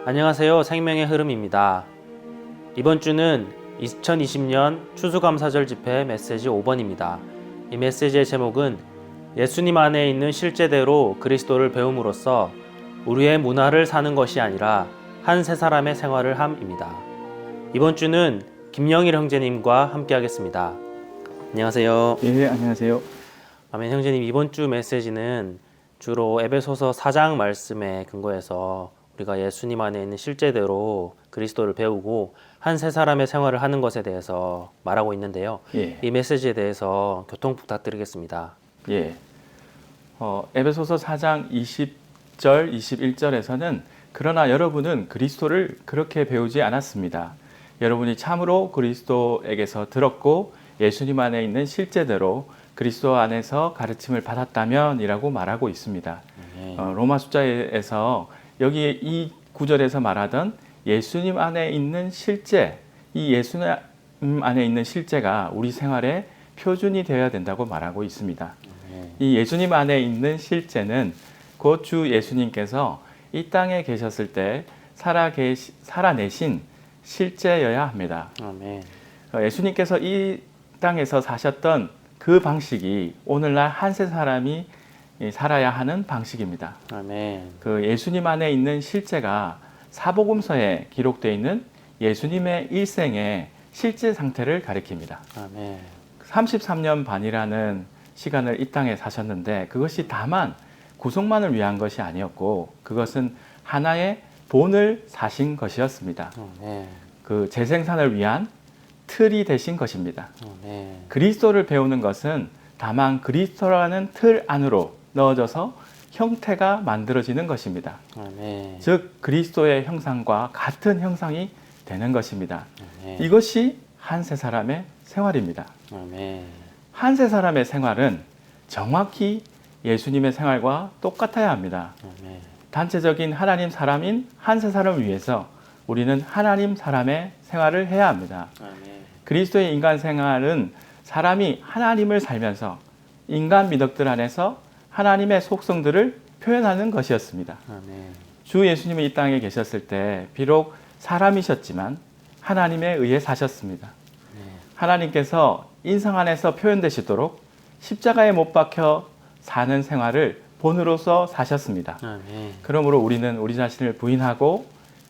안녕하세요. 생명의 흐름입니다. 이번 주는 2020년 추수감사절 집회 메시지 5번입니다. 이 메시지의 제목은 예수님 안에 있는 실제대로 그리스도를 배움으로써 우리의 문화를 사는 것이 아니라 한 세 사람의 생활을 함입니다. 이번 주는 김영일 형제님과 함께 하겠습니다. 안녕하세요. 예, 안녕하세요. 아멘. 형제님, 이번 주 메시지는 주로 에베소서 4장 말씀에 근거해서 우리가 예수님 안에 있는 실제대로 그리스도를 배우고 한 세 사람의 생활을 하는 것에 대해서 말하고 있는데요. 예. 이 메시지에 대해서 교통 부탁드리겠습니다. 예. 에베소서 4장 20절, 21절에서는 그러나 여러분은 그리스도를 그렇게 배우지 않았습니다. 여러분이 참으로 그리스도에게서 들었고 예수님 안에 있는 실제대로 그리스도 안에서 가르침을 받았다면 이라고 말하고 있습니다. 로마 숫자에서 여기 이 구절에서 말하던 예수님 안에 있는 실제, 이 예수님 안에 있는 실제가 우리 생활의 표준이 되어야 된다고 말하고 있습니다. 이 예수님 안에 있는 실제는 곧 주 예수님께서 이 땅에 계셨을 때 살아내신 실제여야 합니다. 아멘. 예수님께서 이 땅에서 사셨던 그 방식이 오늘날 한 세 사람이 살아야 하는 방식입니다. 아멘. 그 예수님 안에 있는 실제가 사복음서에 기록되어 있는 예수님의 일생의 실제 상태를 가리킵니다. 아멘. 33년 반이라는 시간을 이 땅에 사셨는데 그것이 다만 구속만을 위한 것이 아니었고 그것은 하나의 본을 사신 것이었습니다. 아멘. 그 재생산을 위한 틀이 되신 것입니다. 아멘. 그리스도를 배우는 것은 다만 그리스도라는 틀 안으로 넣어져서 형태가 만들어지는 것입니다. 아멘. 즉 그리스도의 형상과 같은 형상이 되는 것입니다. 아멘. 이것이 한 세 사람의 생활입니다. 아멘. 한 세 사람의 생활은 정확히 예수님의 생활과 똑같아야 합니다. 아멘. 단체적인 하나님 사람인 한 세 사람을 위해서 우리는 하나님 사람의 생활을 해야 합니다. 아멘. 그리스도의 인간 생활은 사람이 하나님을 살면서 인간 미덕들 안에서 하나님의 속성들을 표현하는 것이었습니다. 아멘. 주 예수님이 이 땅에 계셨을 때 비록 사람이셨지만 하나님에 의해 사셨습니다. 하나님께서 인상 안에서 표현되시도록 십자가에 못 박혀 사는 생활을 본으로서 사셨습니다. 아멘. 그러므로 우리는 우리 자신을 부인하고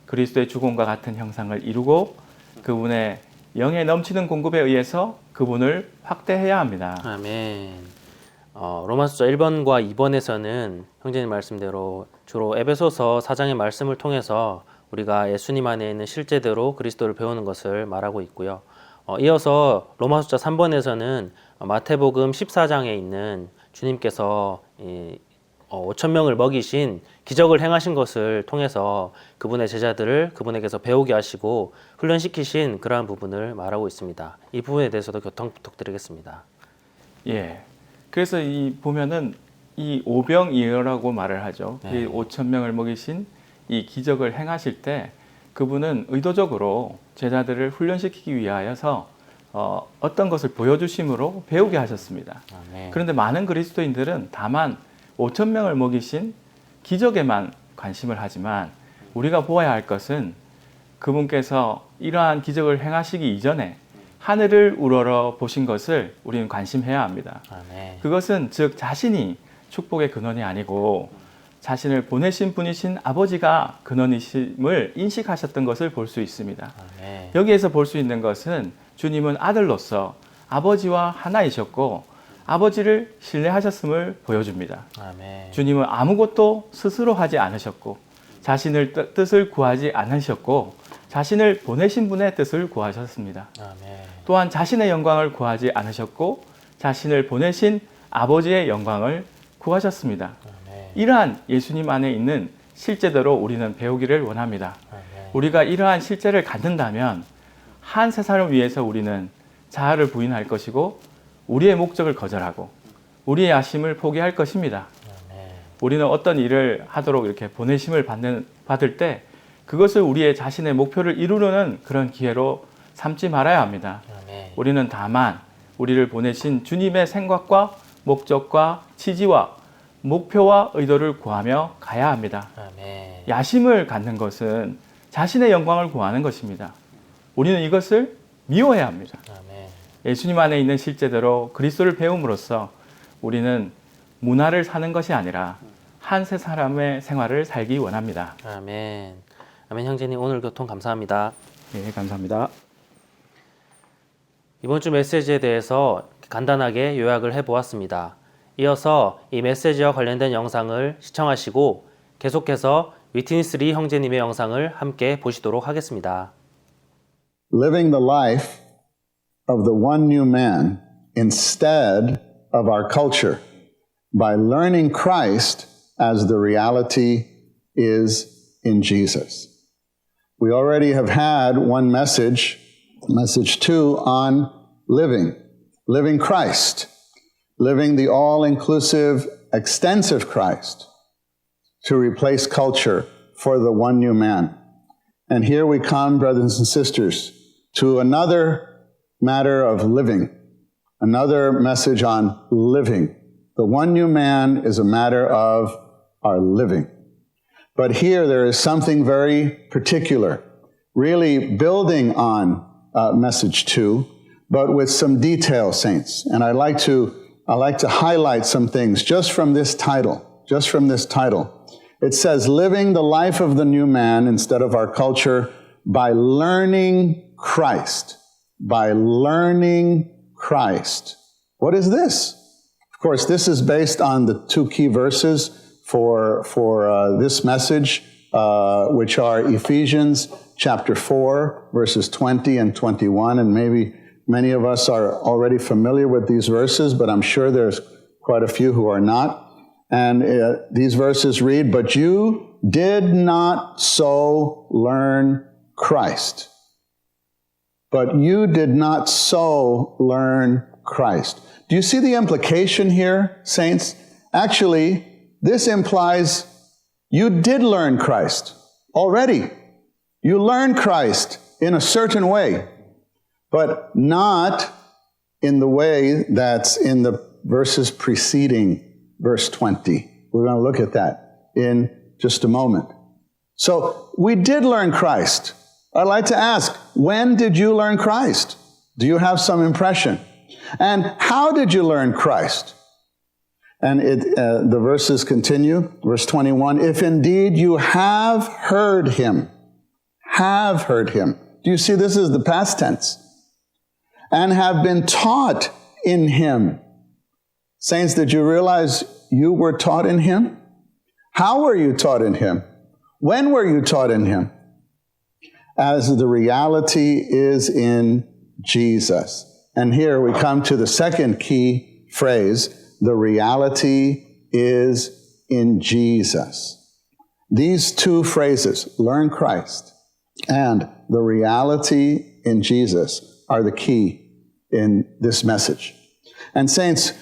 그리스도의 죽음과 같은 형상을 이루고 그분의 영에 넘치는 공급에 의해서 그분을 확대해야 합니다. 아멘. 로마서 1번과 2번에서는 형제님 말씀대로 주로 에베소서 4장의 말씀을 통해서 우리가 예수님 안에 있는 실제대로 그리스도를 배우는 것을 말하고 있고요. 이어서 로마서 3번에서는 마태복음 14장에 있는 주님께서 5천 명을 먹이신 기적을 행하신 것을 통해서 그분의 제자들을 그분에게서 배우게 하시고 훈련시키신 그러한 부분을 말하고 있습니다. 이 부분에 대해서도 교통 부탁드리겠습니다. 예. 그래서 보면은 이 오병이어라고 말을 하죠. 네. 이 5천 명을 먹이신 이 기적을 행하실 때 그분은 의도적으로 제자들을 훈련시키기 위하여서 어떤 것을 보여주심으로 배우게 하셨습니다. 아멘. 그런데 많은 그리스도인들은 다만 5천 명을 먹이신 기적에만 관심을 하지만 우리가 보아야 할 것은 그분께서 이러한 기적을 행하시기 이전에 하늘을 우러러 보신 것을 우리는 관심해야 합니다. 아멘. 그것은 즉 자신이 축복의 근원이 아니고 자신을 보내신 분이신 아버지가 근원이심을 인식하셨던 것을 볼 수 있습니다. 아멘. 여기에서 볼 수 있는 것은 주님은 아들로서 아버지와 하나이셨고 아버지를 신뢰하셨음을 보여줍니다. 아멘. 주님은 아무것도 스스로 하지 않으셨고 자신을 뜻을 구하지 않으셨고 자신을 보내신 분의 뜻을 구하셨습니다. 아멘. 또한 자신의 영광을 구하지 않으셨고 자신을 보내신 아버지의 영광을 구하셨습니다. 아멘. 이러한 예수님 안에 있는 실제대로 우리는 배우기를 원합니다. 아멘. 우리가 이러한 실제를 갖는다면 한 세상을 위해서 우리는 자아를 부인할 것이고 우리의 목적을 거절하고 우리의 야심을 포기할 것입니다. 아멘. 우리는 어떤 일을 하도록 이렇게 보내심을 받을 때 그것을 우리의 자신의 목표를 이루려는 그런 기회로 삼지 말아야 합니다. 아멘. 우리는 다만 우리를 보내신 주님의 생각과 목적과 취지와 목표와 의도를 구하며 가야 합니다. 아멘. 야심을 갖는 것은 자신의 영광을 구하는 것입니다. 우리는 이것을 미워해야 합니다. 아멘. 예수님 안에 있는 실제대로 그리스도를 배움으로써 우리는 문화를 사는 것이 아니라 한 세 사람의 생활을 살기 원합니다. 아멘. 아멘. 형제님 오늘 교통 감사합니다. 네, 감사합니다. 이번 주 메시지에 대해서 간단하게 요약을 해보았습니다. 이어서 이 메시지와 관련된 영상을 시청하시고 계속해서 위트니스 리 형제님의 영상을 함께 보시도록 하겠습니다. Living the life of the one new man instead of our culture by learning Christ as the reality is in Jesus. We already have had one message 2, on living Christ, living the all-inclusive, extensive Christ to replace culture for the one new man. And here we come, brothers and sisters, to another matter of living, another message on living. The one new man is a matter of our living. But here there is something very particular, really building on message 2, but with some detail, saints. And I like to highlight some things just from this title. It says, living the life of the new man instead of our culture by learning Christ. By learning Christ. What is this? Of course, this is based on the 2 key verses for this message, which are Ephesians chapter 4, verses 20 and 21. And maybe many of us are already familiar with these verses, but I'm sure there's quite a few who are not. And these verses read, "But you did not so learn Christ." But you did not so learn Christ. Do you see the implication here, saints? Actually, this implies you did learn Christ already. You learned Christ in a certain way, but not in the way that's in the verses preceding verse 20. We're going to look at that in just a moment. So we did learn Christ. I'd like to ask, when did you learn Christ? Do you have some impression? And how did you learn Christ? And the verses continue, verse 21, "If indeed you have heard him." Have heard him. Do you see this is the past tense? "And have been taught in him." Saints, did you realize you were taught in him? How were you taught in him? When were you taught in him? As the reality is in Jesus. And here we come to the second key phrase, the reality is in Jesus. These 2 phrases, learn Christ and the reality in Jesus, are the key in this message. And saints,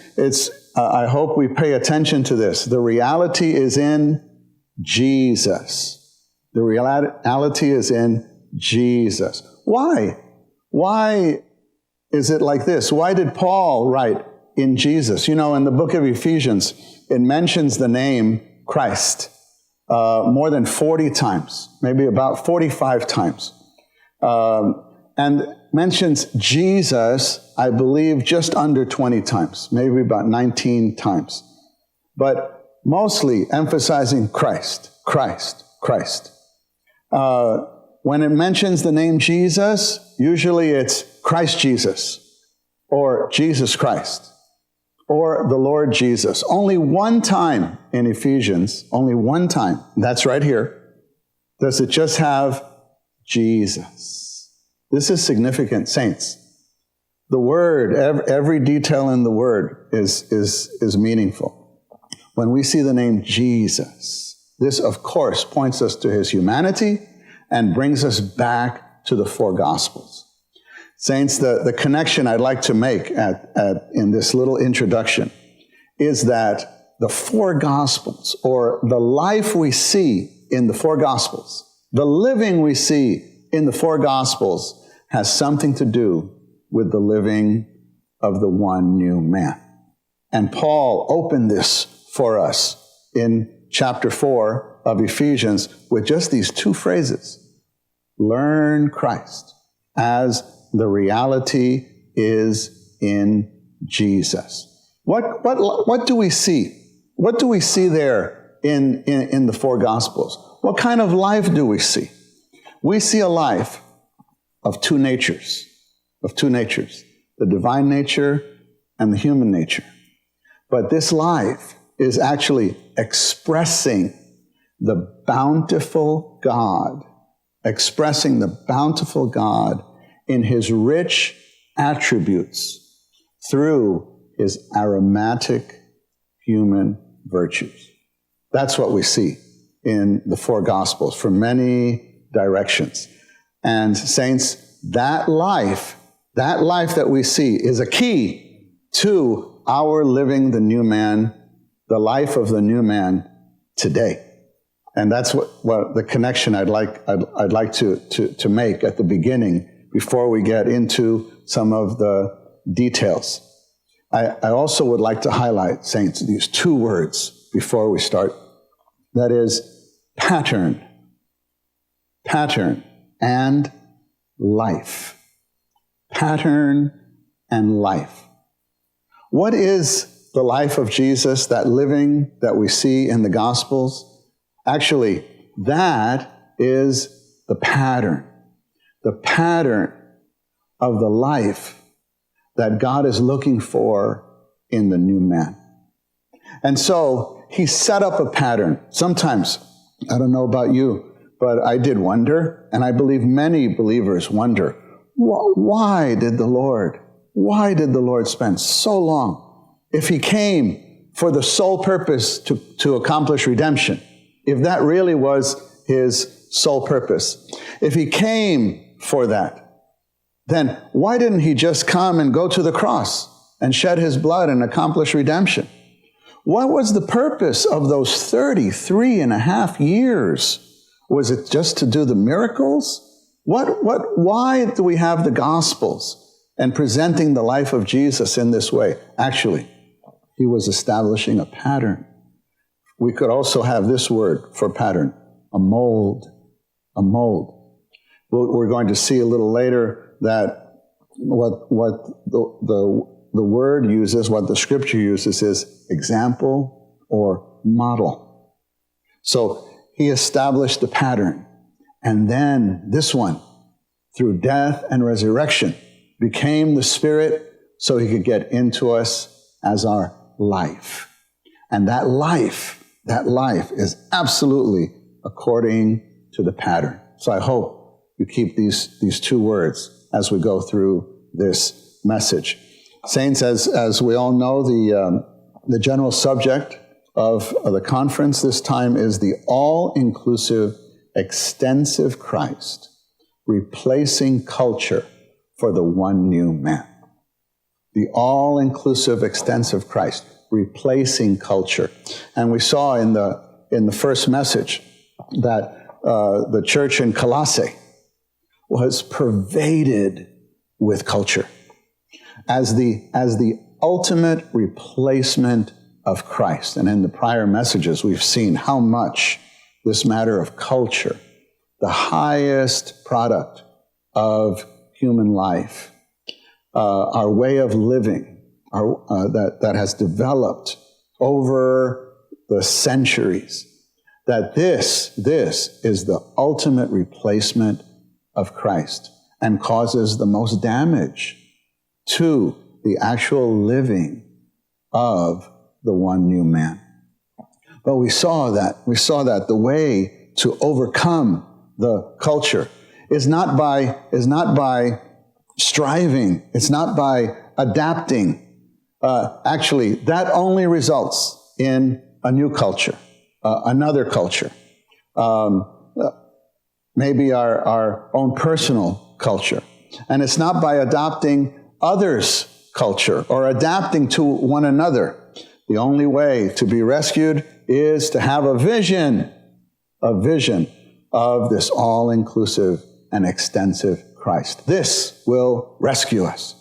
I hope we pay attention to this. The reality is in Jesus. The reality is in Jesus. Why? Why is it like this? Why did Paul write in Jesus? You know, in the book of Ephesians, it mentions the name Christ more than 40 times, maybe about 45 times. And mentions Jesus, I believe, just under 20 times, maybe about 19 times. But mostly emphasizing Christ, Christ, Christ. When it mentions the name Jesus, usually it's Christ Jesus, or Jesus Christ, or the Lord Jesus. Only one time in Ephesians, only one time, that's right here, does it just have Jesus. This is significant, saints. The word, every detail in the word is meaningful. When we see the name Jesus, this of course points us to his humanity and brings us back to the 4 Gospels. Saints, the connection I'd like to make in this little introduction is that the 4 Gospels, or the life we see in the 4 Gospels, the living we see in the 4 Gospels, has something to do with the living of the one new man. And Paul opened this for us in chapter 4 of Ephesians with just these two phrases. Learn Christ as the reality is in Jesus. What do we see? What do we see there in the four Gospels? What kind of life do we see? We see a life of two natures, the divine nature and the human nature. But this life is actually expressing the bountiful God, in his rich attributes through his aromatic human virtues. That's what we see in the four Gospels from many directions. And saints, that life that we see is a key to our living the new man, the life of the new man today. And that's what the connection I'd like to make at the beginning before we get into some of the details. I also would like to highlight, saints, these two words before we start. That is pattern and life. Pattern and life. What is the life of Jesus, that living that we see in the Gospels? Actually, that is the pattern of the life that God is looking for in the new man. And so he set up a pattern. Sometimes, I don't know about you, but I did wonder, and I believe many believers wonder, why did the Lord spend so long? If he came for the sole purpose to accomplish redemption, if that really was his sole purpose, if he came for that, then why didn't he just come and go to the cross and shed his blood and accomplish redemption? What was the purpose of those 33 and a half years? Was it just to do the miracles? Why do we have the Gospels and presenting the life of Jesus in this way? Actually, he was establishing a pattern. We could also have this word for pattern, a mold. A mold. We're going to see a little later that what the word uses, what the scripture uses is example or model. So he established the pattern. And then this one, through death and resurrection, became the Spirit so he could get into us as our life. And that life is absolutely according to the pattern. So I hope you keep these two words as we go through this message. Saints, as we all know, the general subject of the conference this time is the all-inclusive, extensive Christ, replacing culture for the one new man. The all-inclusive, extensive Christ, replacing culture. And we saw in the first message that the church in Colossae was pervaded with culture as the ultimate replacement of Christ. And in the prior messages, we've seen how much this matter of culture, the highest product of human life, our way of living, that has developed over the centuries, that this is the ultimate replacement of Christ and causes the most damage to the actual living of the one new man. But we saw that the way to overcome the culture is not by striving, it's not by adapting. Actually, that only results in a new culture, another culture. Maybe our own personal culture. And it's not by adopting others' culture or adapting to one another. The only way to be rescued is to have a vision of this all-inclusive and extensive Christ. This will rescue us.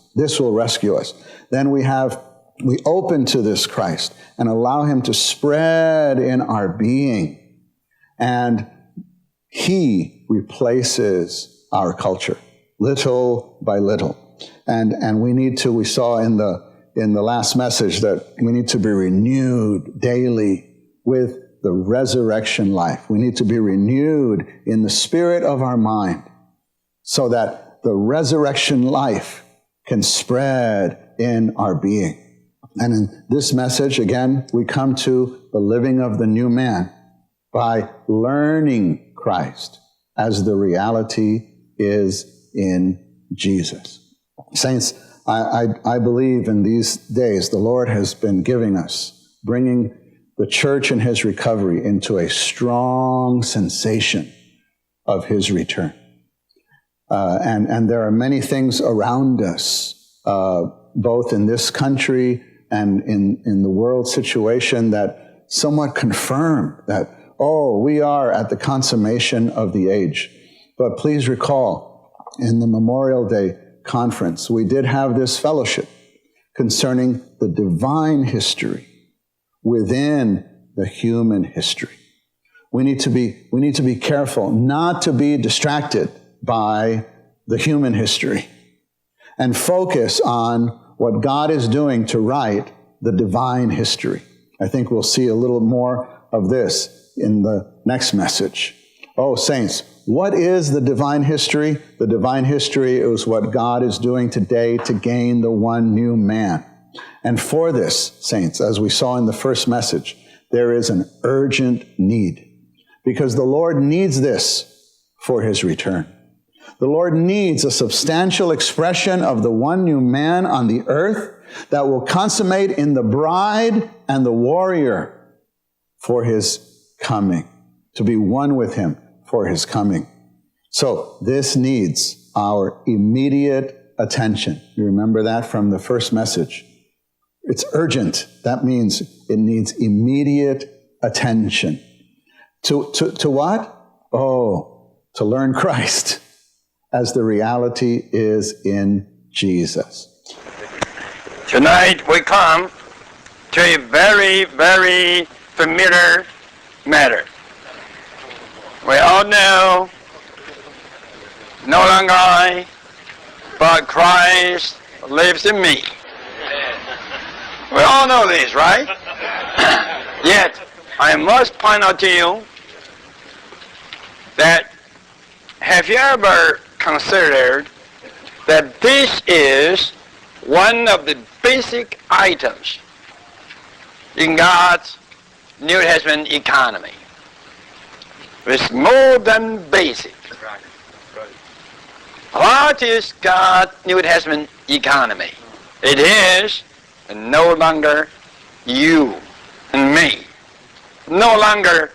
Then we have we open to this Christ and allow him to spread in our being. And he replaces our culture, little by little. And we saw in the last message that we need to be renewed daily with the resurrection life. We need to be renewed in the spirit of our mind so that the resurrection life can spread in our being. And in this message, again, we come to the living of the new man by learning Christ as the reality is in Jesus. Saints, I believe in these days the Lord has been giving us, bringing the church in his recovery into a strong sensation of his return. And there are many things around us, both in this country and in the world situation, that somewhat confirm that, we are at the consummation of the age. But please recall, in the Memorial Day conference, we did have this fellowship concerning the divine history within the human history. We need to be careful not to be distracted by the human history and focus on what God is doing to write the divine history. I think we'll see a little more of this in the next message. Oh, saints, what is the divine history? The divine history is what God is doing today to gain the one new man. And for this, saints, as we saw in the first message, there is an urgent need, because the Lord needs this for his return. The Lord needs a substantial expression of the one new man on the earth that will consummate in the bride and the warrior for his coming, to be one with him for his coming. So this needs our immediate attention. You remember that from the first message. It's urgent. That means it needs immediate attention. To what? To learn Christ as the reality is in Jesus. Tonight we come to a very, very familiar matter. We all know, no longer I, but Christ lives in me. We all know this, right? Yet, I must point out to you that have you ever considered that this is one of the basic items in God's New Testament economy? It's more than basic. What is God's New Testament economy? It is no longer you and me, no longer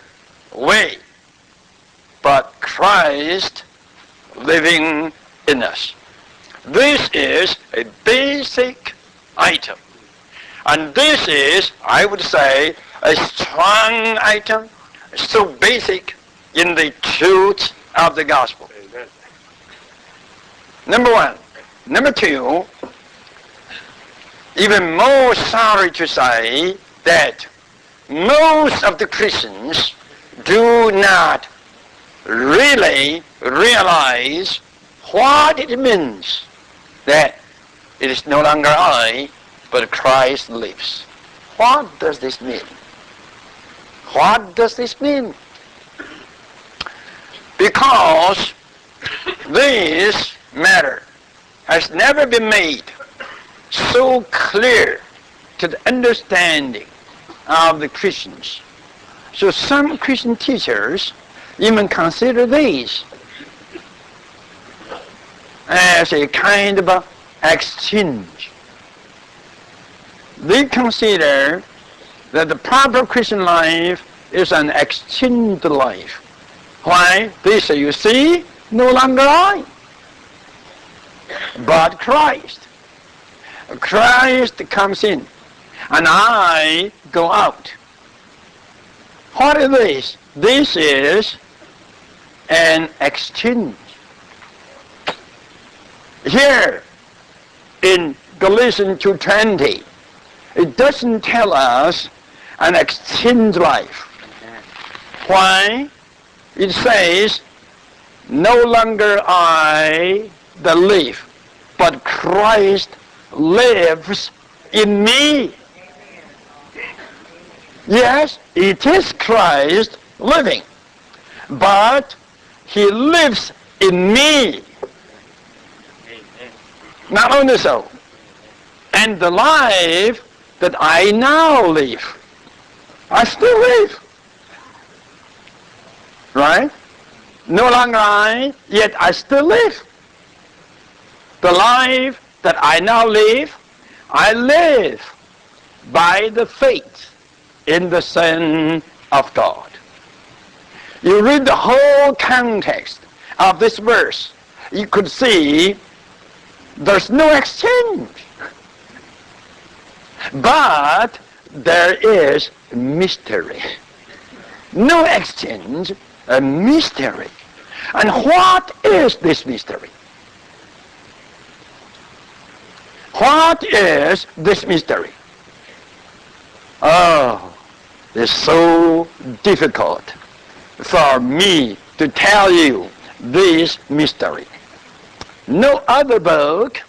we, but Christ living in us. This is a basic item. And this is, I would say, a strong item, so basic in the truth of the gospel. Amen. Number one. Number two, even more sorry to say that most of the Christians do not really realize what it means that it is no longer I, but Christ lives. What does this mean? What does this mean? Because this matter has never been made so clear to the understanding of the Christians. So some Christian teachers even consider this as a kind of an exchange. They consider that the proper Christian life is an exchanged life. Why? They say, you see, no longer I, but Christ. Christ comes in, and I go out. What is this? This is an exchange. Here in Galatians 2:20, It doesn't tell us an exchange life. Why? It says, no longer I that live, but Christ lives in me. Yes, it is Christ living, but he lives in me. Not only so, and the life that I now live, I still live. Right? No longer I, yet I still live. The life that I now live, I live by the faith in the Son of God. You read the whole context of this verse, you could see there's no exchange. But there is mystery. No exchange, a mystery. And what is this mystery? What is this mystery? Oh, it's so difficult for me to tell you this mystery. No other book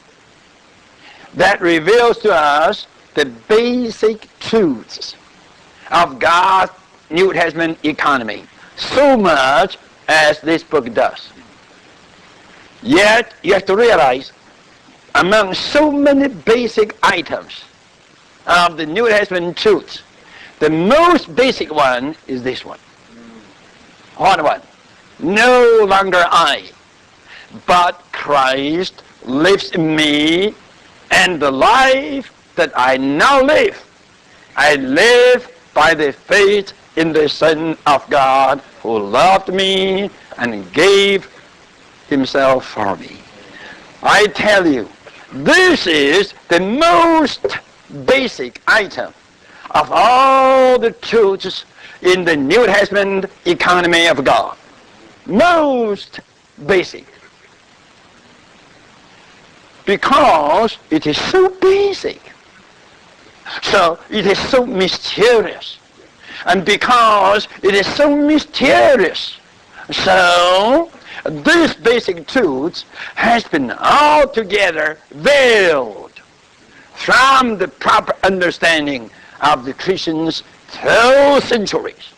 that reveals to us the basic truths of God's New Testament economy so much as this book does. Yet, you have to realize, among so many basic items of the New Testament truths, the most basic one is this one. What one? No longer I, but Christ lives in me, and the life that I now live, I live by the faith in the Son of God who loved me and gave himself for me. I tell you, this is the most basic item of all the truths in the New Testament economy of God. Most basic. Because it is so basic. So it is so mysterious. And because it is so mysterious, so this basic truth has been altogether veiled from the proper understanding of the Christians through centuries.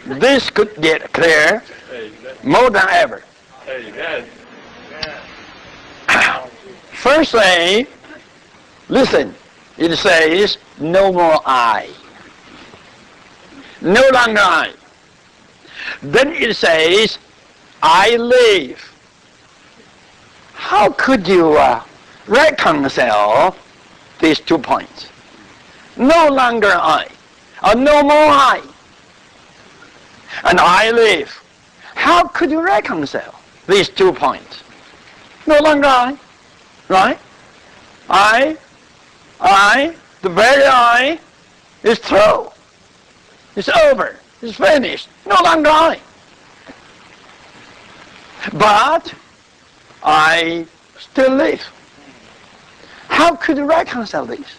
This could get clear more than ever. Firstly, listen, it says, no more I. No longer I. Then it says, I live. How could you reconcile these 2 points? No longer I, or no more I, and I live. How could you reconcile these 2 points? No longer I, right? The very I is through. It's over. It's finished. No longer I. But I still live. How could you reconcile these?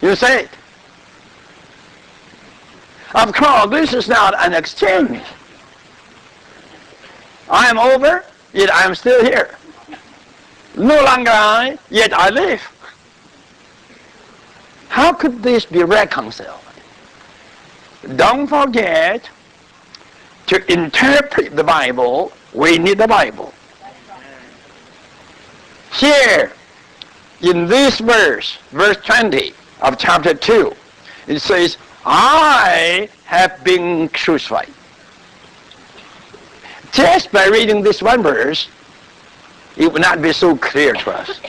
You say it. Of course, this is not an exchange. I am over, yet I am still here. No longer I, yet I live. How could this be reconciled? Don't forget, to interpret the Bible, we need the Bible. Here, in this verse 20 of chapter 2, it says, I have been crucified. Just by reading this one verse, it would not be so clear to us.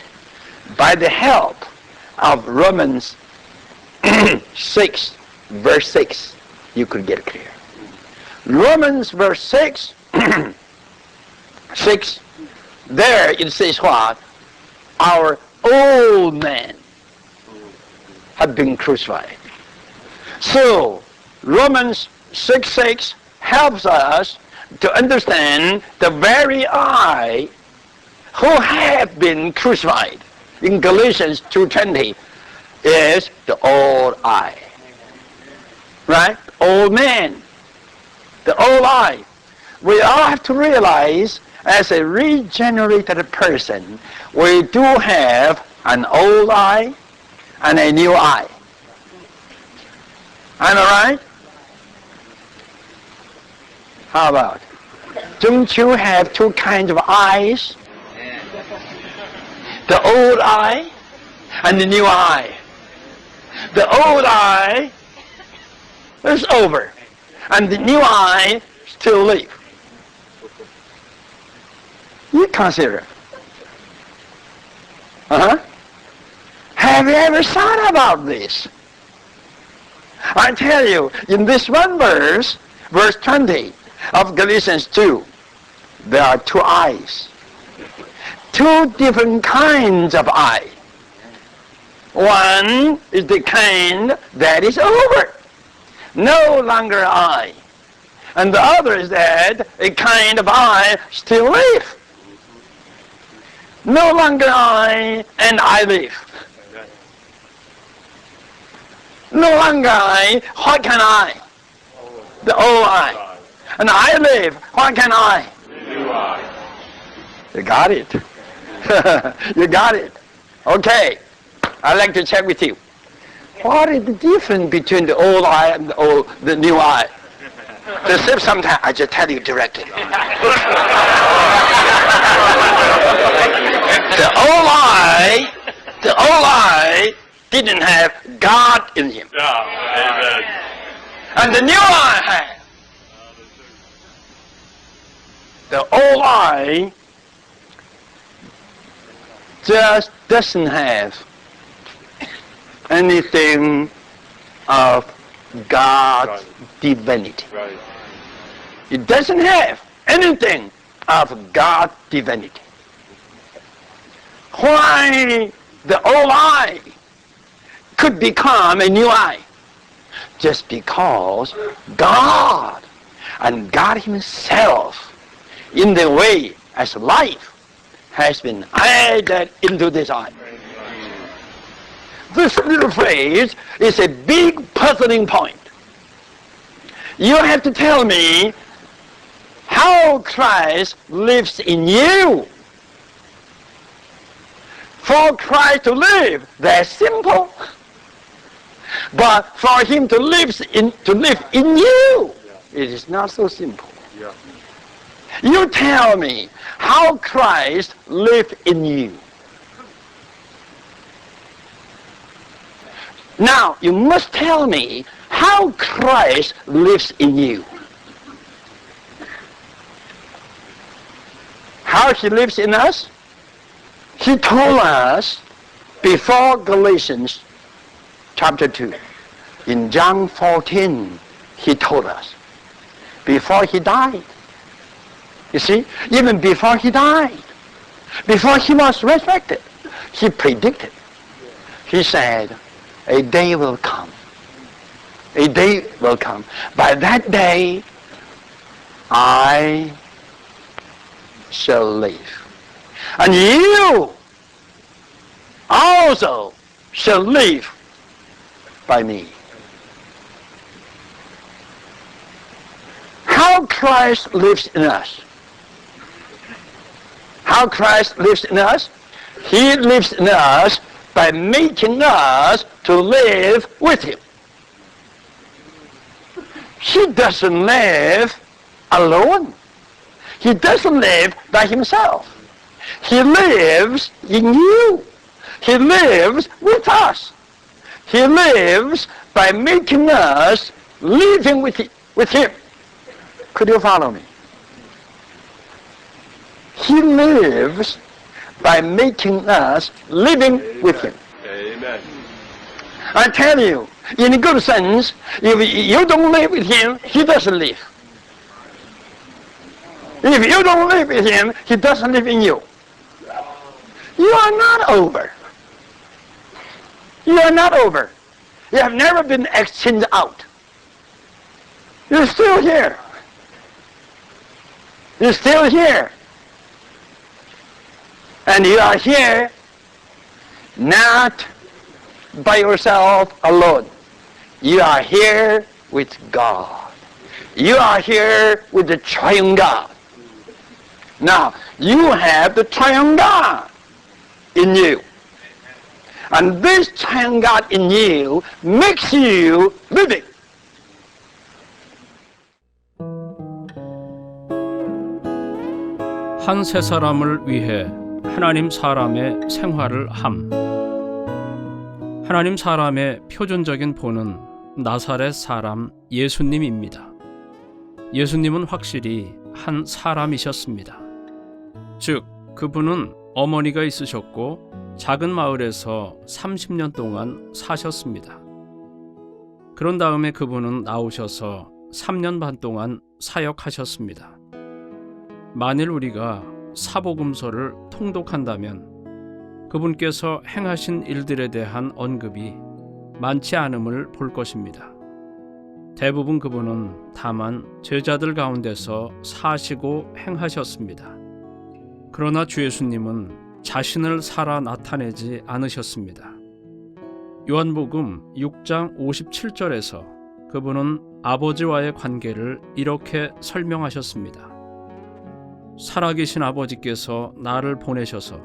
By the help of Romans 6, verse 6, you could get clear. Romans verse 6, 6, there it says what? Our old man have been crucified. So, Romans 6:6 helps us to understand the very I who have been crucified in Galatians 2:20 is the old I. Right? Old man. The old I. We all have to realize, as a regenerated person, we do have an old I and a new I. Am I right? How about? Don't you have two kinds of eyes? The old I and the new I. The old I is over, and the new I still live. You consider. Have you ever thought about this? I tell you, in this one verse, verse 20 of Galatians 2, there are two eyes. Two different kinds of eye. One is the kind that is over, no longer I. And the other is that a kind of I still live. No longer I, and I live. No longer I, what can I? The old I. And I live, what can I? New I. You got it. You got it. Okay. I'd like to check with you. What is the difference between the old I and the new I? To save some time, I just tell you directly. The old I didn't have God in him. And the new I had. The old I just doesn't have anything of God's divinity. Right. It doesn't have anything of God's divinity. Why the old I could become a new I? Just because God and God himself, in the way as life, has been added into this I. This little phrase is a big puzzling point. You have to tell me how Christ lives in you. For Christ to live, that's simple. But for him to live in you, it is not so simple. You tell me how Christ lives in you. Now, you must tell me how Christ lives in you. How he lives in us? He told us before Galatians chapter 2. In John 14, he told us. Before he died. You see, even before he died, before he was resurrected, he predicted. He said, a day will come. A day will come. By that day, I shall live. And you also shall live by me. How Christ lives in us. How Christ lives in us? He lives in us by making us to live with him. He doesn't live alone. He doesn't live by himself. He lives in you. He lives with us. He lives by making us living with him. Could you follow me? He lives by making us living with him. Amen. I tell you, in a good sense, if you don't live with him, he doesn't live. If you don't live with him, he doesn't live in you. You are not over. You are not over. You have never been exchanged out. You're still here. You're still here. And you are here not by yourself alone. You are here with God. You are here with the triune God. Now, you have the triune God in you. And this triune God in you makes you living. 한 세 사람을 위해 하나님 사람의 생활을 함. 하나님 사람의 표준적인 본은 나사렛 사람 예수님입니다. 예수님은 확실히 한 사람이셨습니다. 즉, 그분은 어머니가 있으셨고 작은 마을에서 30년 동안 사셨습니다. 그런 다음에 그분은 나오셔서 3년 반 동안 사역하셨습니다. 만일 우리가 사복음서를 통독한다면 그분께서 행하신 일들에 대한 언급이 많지 않음을 볼 것입니다. 대부분 그분은 다만 제자들 가운데서 사시고 행하셨습니다. 그러나 주 예수님은 자신을 살아 나타내지 않으셨습니다. 요한복음 6장 57절에서 그분은 아버지와의 관계를 이렇게 설명하셨습니다. 살아계신 아버지께서 나를 보내셔서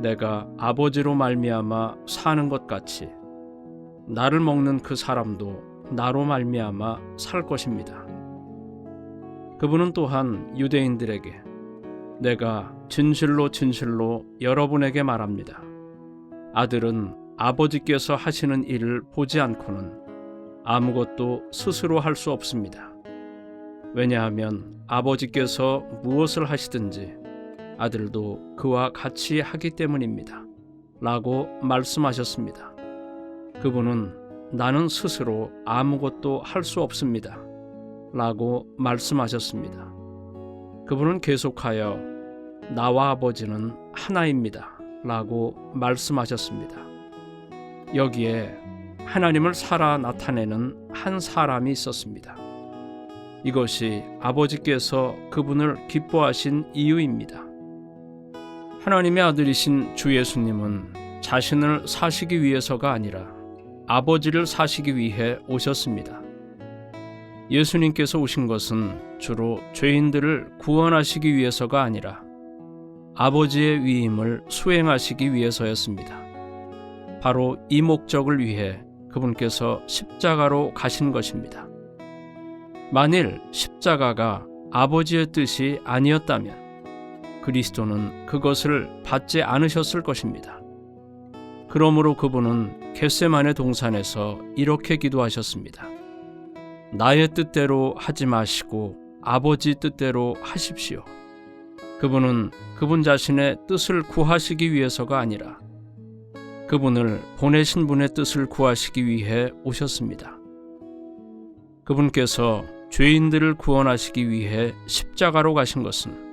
내가 아버지로 말미암아 사는 것 같이 나를 먹는 그 사람도 나로 말미암아 살 것입니다. 그분은 또한 유대인들에게 내가 진실로 진실로 여러분에게 말합니다. 아들은 아버지께서 하시는 일을 보지 않고는 아무것도 스스로 할 수 없습니다. 왜냐하면 아버지께서 무엇을 하시든지 아들도 그와 같이 하기 때문입니다. 라고 말씀하셨습니다. 그분은 나는 스스로 아무것도 할 수 없습니다. 라고 말씀하셨습니다. 그분은 계속하여 나와 아버지는 하나입니다. 라고 말씀하셨습니다. 여기에 하나님을 살아 나타내는 한 사람이 있었습니다. 이것이 아버지께서 그분을 기뻐하신 이유입니다. 하나님의 아들이신 주 예수님은 자신을 사시기 위해서가 아니라 아버지를 사시기 위해 오셨습니다. 예수님께서 오신 것은 주로 죄인들을 구원하시기 위해서가 아니라 아버지의 위임을 수행하시기 위해서였습니다. 바로 이 목적을 위해 그분께서 십자가로 가신 것입니다. 만일 십자가가 아버지의 뜻이 아니었다면 그리스도는 그것을 받지 않으셨을 것입니다. 그러므로 그분은 겟세마네 동산에서 이렇게 기도하셨습니다. 나의 뜻대로 하지 마시고 아버지 뜻대로 하십시오. 그분은 그분 자신의 뜻을 구하시기 위해서가 아니라 그분을 보내신 분의 뜻을 구하시기 위해 오셨습니다. 그분께서 죄인들을 구원하시기 위해 십자가로 가신 것은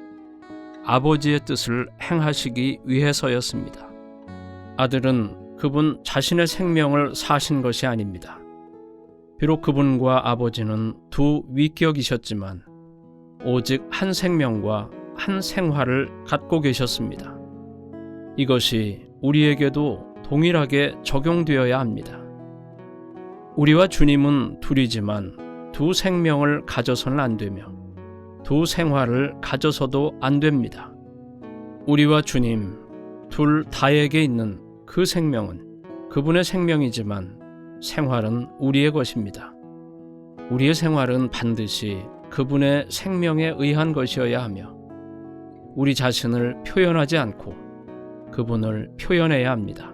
아버지의 뜻을 행하시기 위해서였습니다. 아들은 그분 자신의 생명을 사신 것이 아닙니다. 비록 그분과 아버지는 두 위격이셨지만 오직 한 생명과 한 생활을 갖고 계셨습니다. 이것이 우리에게도 동일하게 적용되어야 합니다. 우리와 주님은 둘이지만 두 생명을 가져서는 안 되며 두 생활을 가져서도 안 됩니다. 우리와 주님 둘 다에게 있는 그 생명은 그분의 생명이지만 생활은 우리의 것입니다. 우리의 생활은 반드시 그분의 생명에 의한 것이어야 하며 우리 자신을 표현하지 않고 그분을 표현해야 합니다.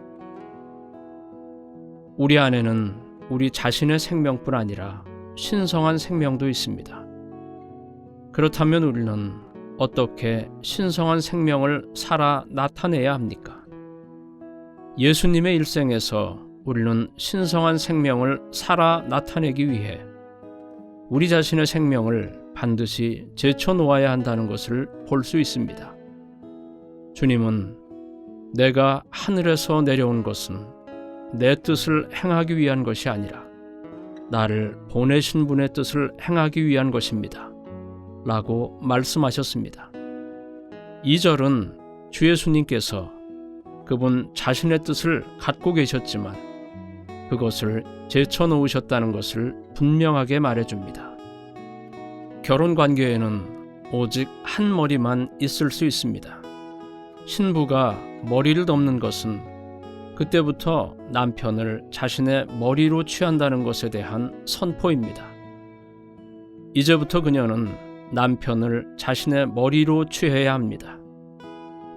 우리 안에는 우리 자신의 생명뿐 아니라 신성한 생명도 있습니다. 그렇다면 우리는 어떻게 신성한 생명을 살아 나타내야 합니까? 예수님의 일생에서 우리는 신성한 생명을 살아 나타내기 위해 우리 자신의 생명을 반드시 제쳐놓아야 한다는 것을 볼 수 있습니다. 주님은 내가 하늘에서 내려온 것은 내 뜻을 행하기 위한 것이 아니라 나를 보내신 분의 뜻을 행하기 위한 것입니다. 라고 말씀하셨습니다. 이 절은 주 예수님께서 그분 자신의 뜻을 갖고 계셨지만 그것을 제쳐놓으셨다는 것을 분명하게 말해줍니다. 결혼 관계에는 오직 한 머리만 있을 수 있습니다. 신부가 머리를 덮는 것은 그때부터 남편을 자신의 머리로 취한다는 것에 대한 선포입니다. 이제부터 그녀는 남편을 자신의 머리로 취해야 합니다.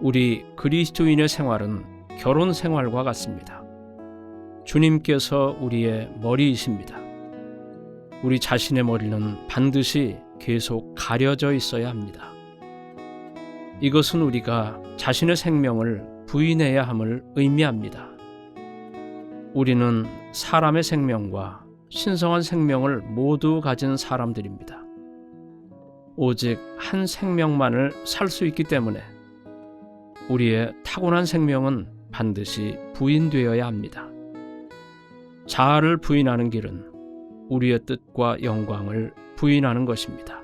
우리 그리스도인의 생활은 결혼 생활과 같습니다. 주님께서 우리의 머리이십니다. 우리 자신의 머리는 반드시 계속 가려져 있어야 합니다. 이것은 우리가 자신의 생명을 부인해야 함을 의미합니다. 우리는 사람의 생명과 신성한 생명을 모두 가진 사람들입니다. 오직 한 생명만을 살 수 있기 때문에 우리의 타고난 생명은 반드시 부인되어야 합니다. 자아를 부인하는 길은 우리의 뜻과 영광을 부인하는 것입니다.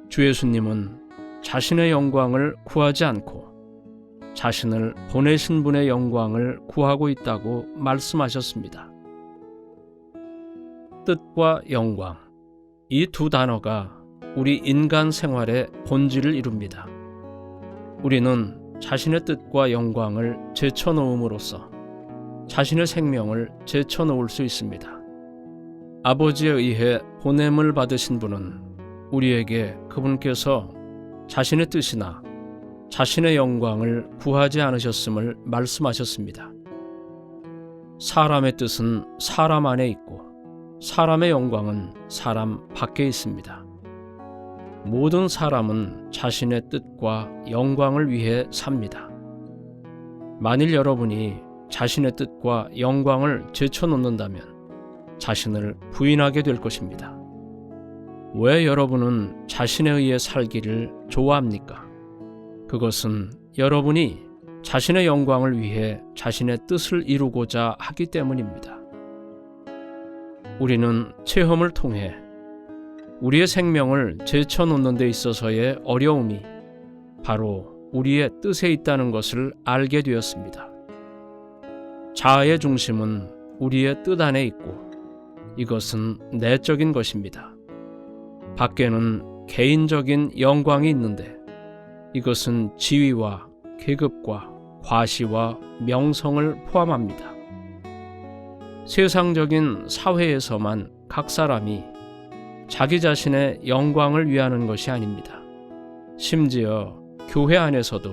주 예수님은 자신의 영광을 구하지 않고 자신을 보내신 분의 영광을 구하고 있다고 말씀하셨습니다. 뜻과 영광, 이 두 단어가 우리 인간 생활의 본질을 이룹니다. 우리는 자신의 뜻과 영광을 제쳐놓음으로써 자신의 생명을 제쳐놓을 수 있습니다. 아버지에 의해 보냄을 받으신 분은 우리에게 그분께서 자신의 뜻이나 자신의 영광을 구하지 않으셨음을 말씀하셨습니다. 사람의 뜻은 사람 안에 있고 사람의 영광은 사람 밖에 있습니다. 모든 사람은 자신의 뜻과 영광을 위해 삽니다. 만일 여러분이 자신의 뜻과 영광을 제쳐놓는다면 자신을 부인하게 될 것입니다. 왜 여러분은 자신에 의해 살기를 좋아합니까? 그것은 여러분이 자신의 영광을 위해 자신의 뜻을 이루고자 하기 때문입니다. 우리는 체험을 통해 우리의 생명을 제쳐놓는 데 있어서의 어려움이 바로 우리의 뜻에 있다는 것을 알게 되었습니다. 자아의 중심은 우리의 뜻 안에 있고 이것은 내적인 것입니다. 밖에는 개인적인 영광이 있는데 이것은 지위와 계급과 과시와 명성을 포함합니다. 세상적인 사회에서만 각 사람이 자기 자신의 영광을 위하는 것이 아닙니다. 심지어 교회 안에서도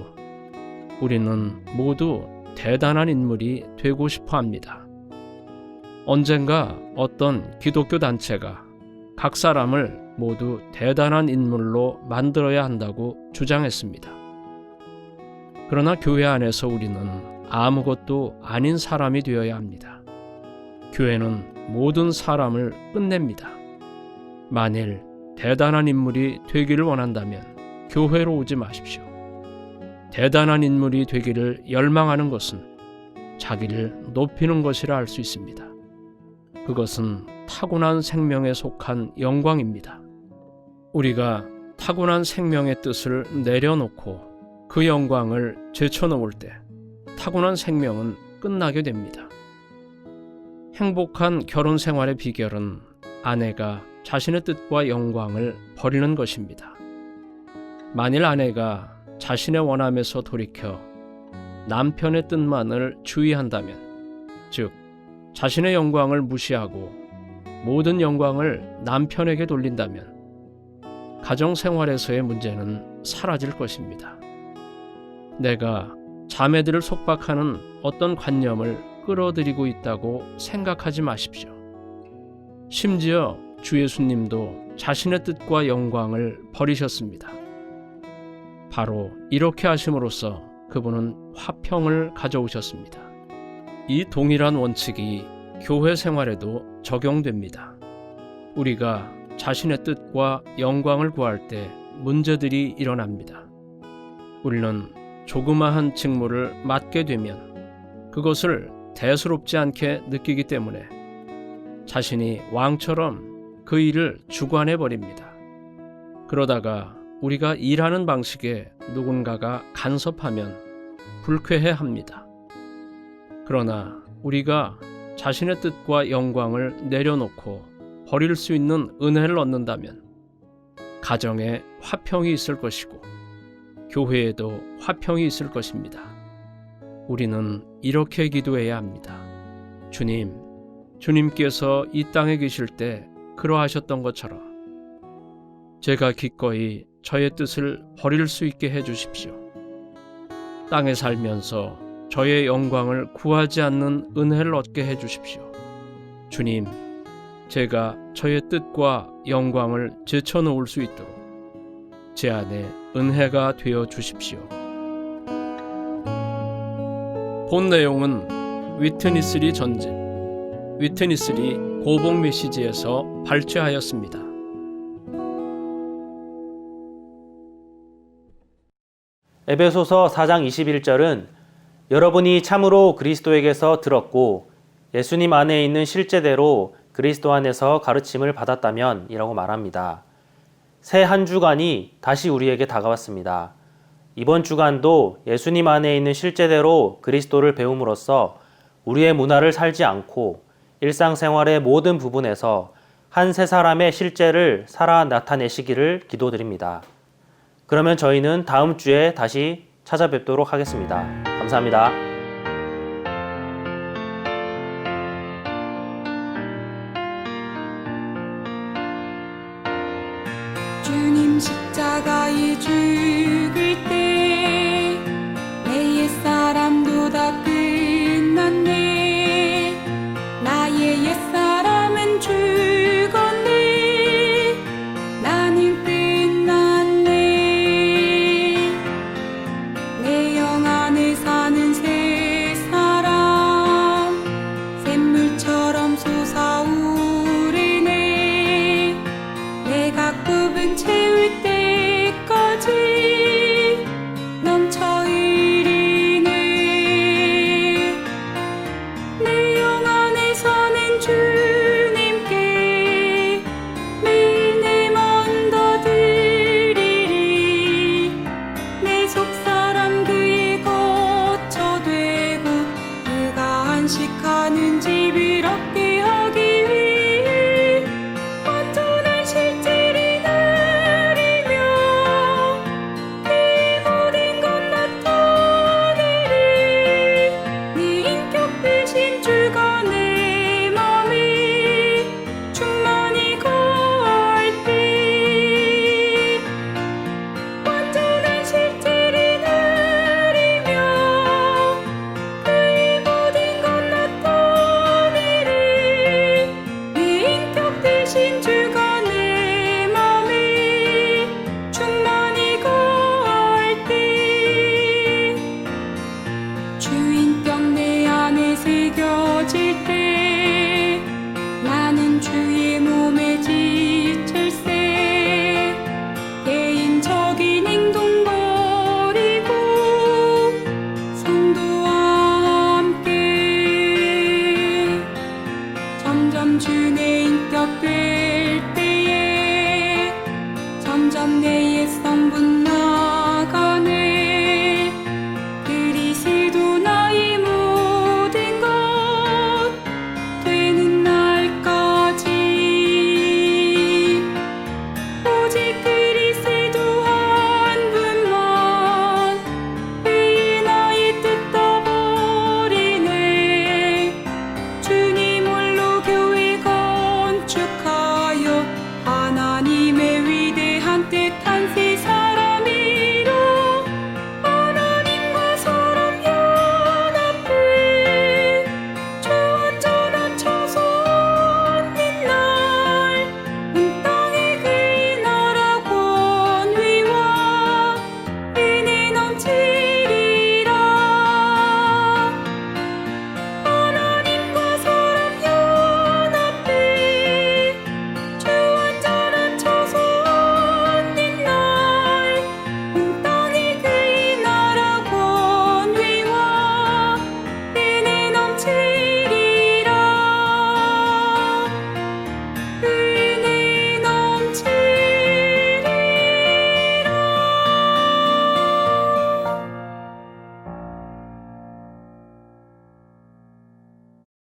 우리는 모두 대단한 인물이 되고 싶어 합니다. 언젠가 어떤 기독교 단체가 각 사람을 모두 대단한 인물로 만들어야 한다고 주장했습니다. 그러나 교회 안에서 우리는 아무것도 아닌 사람이 되어야 합니다. 교회는 모든 사람을 끝냅니다. 만일 대단한 인물이 되기를 원한다면 교회로 오지 마십시오. 대단한 인물이 되기를 열망하는 것은 자기를 높이는 것이라 할 수 있습니다. 그것은 타고난 생명에 속한 영광입니다. 우리가 타고난 생명의 뜻을 내려놓고 그 영광을 제쳐놓을 때 타고난 생명은 끝나게 됩니다. 행복한 결혼 생활의 비결은 아내가 자신의 뜻과 영광을 버리는 것입니다. 만일 아내가 자신의 원함에서 돌이켜 남편의 뜻만을 주의한다면, 즉 자신의 영광을 무시하고 모든 영광을 남편에게 돌린다면 가정생활에서의 문제는 사라질 것입니다. 내가 자매들을 속박하는 어떤 관념을 끌어들이고 있다고 생각하지 마십시오. 심지어 주 예수님도 자신의 뜻과 영광을 버리셨습니다. 바로 이렇게 하심으로써 그분은 화평을 가져오셨습니다. 이 동일한 원칙이 교회 생활에도 적용됩니다. 우리가 자신의 뜻과 영광을 구할 때 문제들이 일어납니다. 우리는 조그마한 직무를 맡게 되면 그것을 대수롭지 않게 느끼기 때문에 자신이 왕처럼 그 일을 주관해 버립니다. 그러다가 우리가 일하는 방식에 누군가가 간섭하면 불쾌해합니다. 그러나 우리가 자신의 뜻과 영광을 내려놓고 버릴 수 있는 은혜를 얻는다면 가정에 화평이 있을 것이고 교회에도 화평이 있을 것입니다. 우리는 이렇게 기도해야 합니다. 주님께서 이 땅에 계실 때 그러하셨던 것처럼 제가 기꺼이 저의 뜻을 버릴 수 있게 해주십시오. 땅에 살면서 저의 영광을 구하지 않는 은혜를 얻게 해주십시오. 주님, 제가 저의 뜻과 영광을 제쳐놓을 수 있도록 제 안에 은혜가 되어 주십시오. 본 내용은 위트니스리 전집, 위트니스리 고복 메시지에서 발췌하였습니다. 에베소서 4장 21절은 여러분이 참으로 그리스도에게서 들었고 예수님 안에 있는 실제대로 그리스도 안에서 가르침을 받았다면 이라고 말합니다. 새 한 주간이 다시 우리에게 다가왔습니다. 이번 주간도 예수님 안에 있는 실제대로 그리스도를 배움으로써 우리의 문화를 살지 않고 일상생활의 모든 부분에서 한 세 사람의 실제를 살아 나타내시기를 기도드립니다. 그러면 저희는 다음 주에 다시 찾아뵙도록 하겠습니다. 감사합니다. 주님 십자가에 죽을 때 내 옛사람도 다 끝났네. 나의 옛사람은 죽었네. 나는 끝났네. 내 영 안에 사는 새 사람 샘물처럼 솟아오르네. 내가 굽은 채울 때까지 넘쳐 흐르네. 내 영 안에 사는 주님께 매일 내 마음 다 드리리. 내 속사람 그의 거처 되고 그가 안식하는 집을 얻게 하기 위해 완전한 실제를 누리며 내 모든 것 나타내리. 네 인격 대신 주가 내 맘에 충만히 거할 때 완전한 실제를 누리며 그의 모든 것 나타내리. 네 인격 대신 주가 내 맘에 충만히 거할 때 주인격 내 안에 새겨질 때